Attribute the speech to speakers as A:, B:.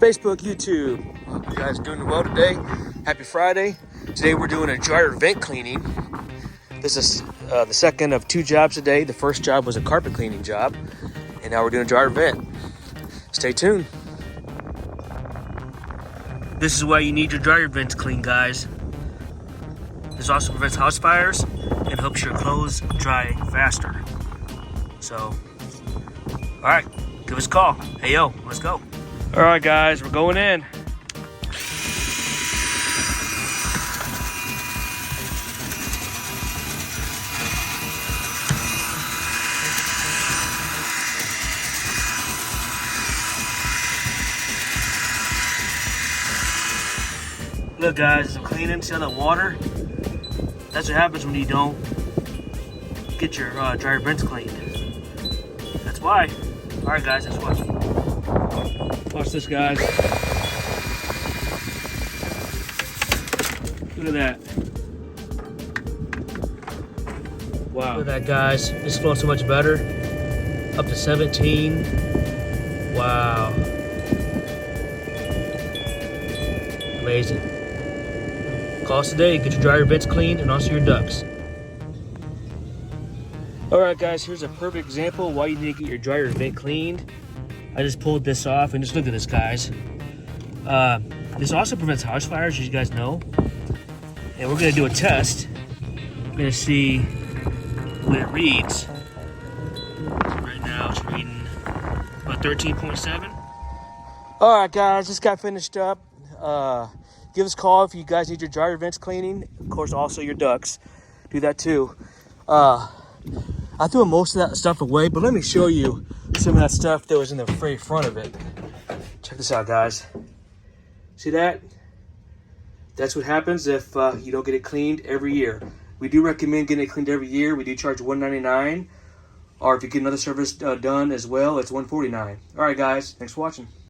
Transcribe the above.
A: Facebook, YouTube. Hope you guys doing well today. Happy Friday. Today we're doing a dryer vent cleaning. This is the second of 2 jobs today. The first job was a carpet cleaning job, and now we're doing a dryer vent. Stay tuned. This is why you need your dryer vents clean, guys. This also prevents house fires and helps your clothes dry faster. So, all right, give us a call. Hey, yo, let's go. All right, guys, we're going in. Look, guys, I'm cleaning. See all that water? That's what happens when you don't get your dryer vents cleaned. That's why. All right, guys, let's watch. Watch this, guys. Look at that. Wow. Look at that, guys. This smells so much better. Up to 17. Wow. Amazing. Call us today, get your dryer vents cleaned, and also your ducts. All right, guys, here's a perfect example of why you need to get your dryer vent cleaned. I just pulled this off, and just look at this, guys. This also prevents house fires, as you guys know. And we're gonna do a test. We're gonna see what it reads. Right now, it's reading about 13.7. All right, guys, just got finished up. Give us a call if you guys need your dryer vents cleaning. Of course, also your ducts. Do that too. I threw most of that stuff away, but let me show you some of that stuff that was in the very front of it. Check this out, guys. See that? That's what happens if you don't get it cleaned every year. We do recommend getting it cleaned every year. We do charge $199, or if you get another service done as well, it's $149. All right, guys. Thanks for watching.